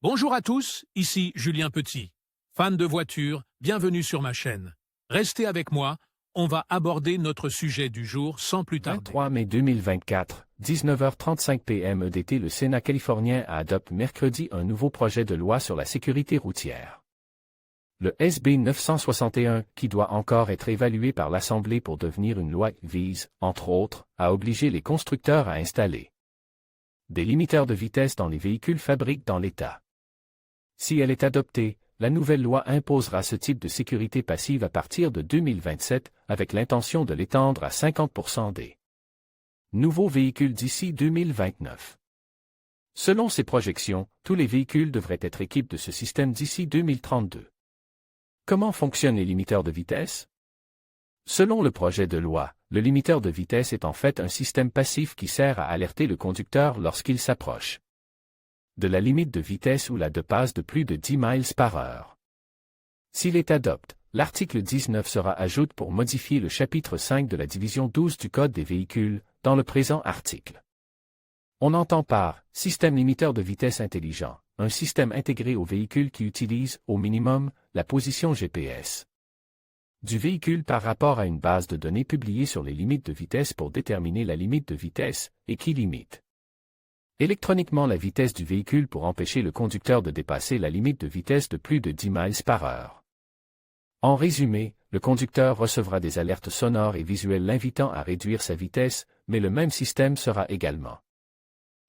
Bonjour à tous, ici Julien Petit. Fan de voitures, bienvenue sur ma chaîne. Restez avec moi, on va aborder notre sujet du jour sans plus tarder. 23 mai 2024, 19h35 p.m. EDT, le Sénat californien adopte mercredi un nouveau projet de loi sur la sécurité routière. Le SB 961, qui doit encore être évalué par l'Assemblée pour devenir une loi, vise, entre autres, à obliger les constructeurs à installer des limiteurs de vitesse dans les véhicules fabriqués dans l'État. Si elle est adoptée, la nouvelle loi imposera ce type de sécurité passive à partir de 2027, avec l'intention de l'étendre à 50% des nouveaux véhicules d'ici 2029. Selon ces projections, tous les véhicules devraient être équipés de ce système d'ici 2032. Comment fonctionnent les limiteurs de vitesse? Selon le projet de loi, le limiteur de vitesse est en fait un système passif qui sert à alerter le conducteur lorsqu'il s'approche de la limite de vitesse ou la dépasse de plus de 10 miles par heure. S'il est adopté, l'article 19 sera ajouté pour modifier le chapitre 5 de la division 12 du Code des véhicules, dans le présent article. On entend par « système limiteur de vitesse intelligent » un système intégré au véhicule qui utilise, au minimum, la position GPS du véhicule par rapport à une base de données publiée sur les limites de vitesse pour déterminer la limite de vitesse, et qui limite électroniquement la vitesse du véhicule pour empêcher le conducteur de dépasser la limite de vitesse de plus de 10 miles par heure. En résumé, le conducteur recevra des alertes sonores et visuelles l'invitant à réduire sa vitesse, mais le même système sera également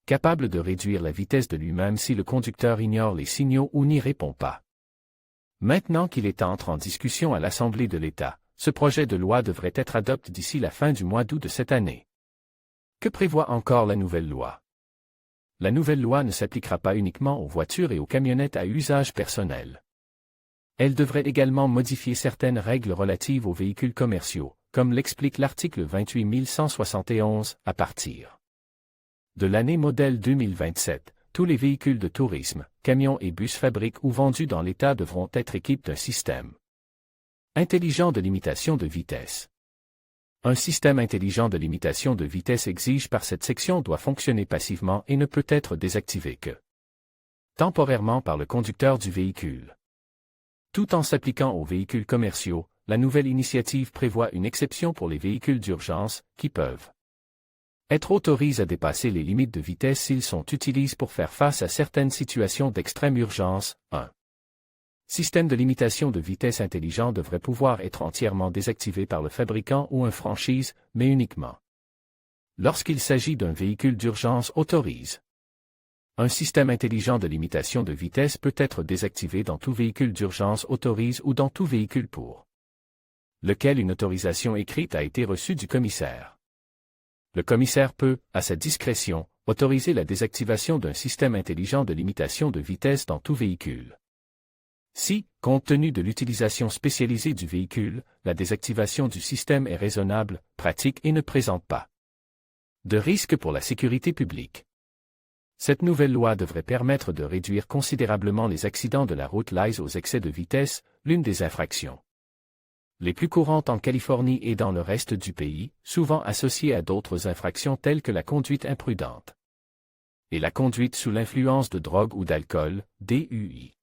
capable de réduire la vitesse de lui-même si le conducteur ignore les signaux ou n'y répond pas. Maintenant qu'il est entré en discussion à l'Assemblée de l'État, ce projet de loi devrait être adopté d'ici la fin du mois d'août de cette année. Que prévoit encore la nouvelle loi? La nouvelle loi ne s'appliquera pas uniquement aux voitures et aux camionnettes à usage personnel. Elle devrait également modifier certaines règles relatives aux véhicules commerciaux, comme l'explique l'article 28171, à partir de l'année modèle 2027. Tous les véhicules de tourisme, camions et bus fabriqués ou vendus dans l'État devront être équipés d'un système intelligent de limitation de vitesse. Un système intelligent de limitation de vitesse exige par cette section doit fonctionner passivement et ne peut être désactivé que temporairement par le conducteur du véhicule. Tout en s'appliquant aux véhicules commerciaux, la nouvelle initiative prévoit une exception pour les véhicules d'urgence, qui peuvent être autorisés à dépasser les limites de vitesse s'ils sont utilisés pour faire face à certaines situations d'extrême urgence. 1. Système de limitation de vitesse intelligent devrait pouvoir être entièrement désactivé par le fabricant ou un franchise, mais uniquement lorsqu'il s'agit d'un véhicule d'urgence autorisé. Un système intelligent de limitation de vitesse peut être désactivé dans tout véhicule d'urgence autorisé ou dans tout véhicule pour lequel une autorisation écrite a été reçue du commissaire. Le commissaire peut, à sa discrétion, autoriser la désactivation d'un système intelligent de limitation de vitesse dans tout véhicule. Si, compte tenu de l'utilisation spécialisée du véhicule, la désactivation du système est raisonnable, pratique et ne présente pas de risque pour la sécurité publique. Cette nouvelle loi devrait permettre de réduire considérablement les accidents de la route liés aux excès de vitesse, l'une des infractions les plus courantes en Californie et dans le reste du pays, souvent associées à d'autres infractions telles que la conduite imprudente et la conduite sous l'influence de drogue ou d'alcool, DUI.